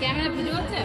Camera video হচ্ছে।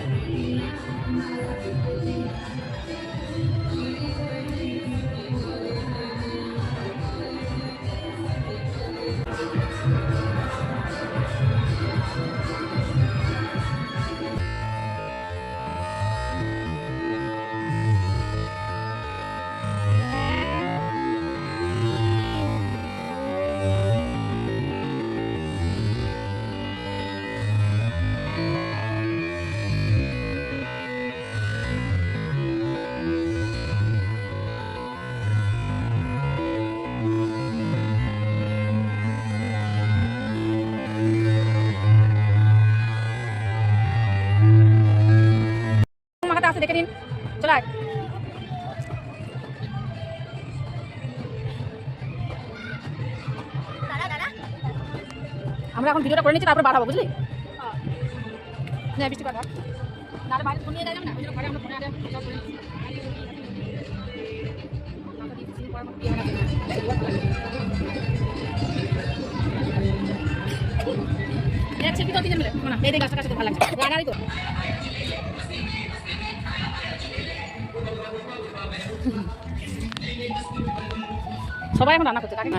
দেখে নিন, চলে আয়। আমরা এখন ভিডিওটা করে নিচ্ছি, তারপরে বাড়াবো, বুঝলি? হ্যাঁ, বৃষ্টি পার নাহলে বাইরে ফোন নিয়ে যাই না, ওই জন্য ঘরে আমরা ফোনে সেলফি তো তিনজন মিলে না, এই গাছটা কাছে ভালো লাগছে, রাগারই তো। সবাই এখন রান্না করছে, কাকে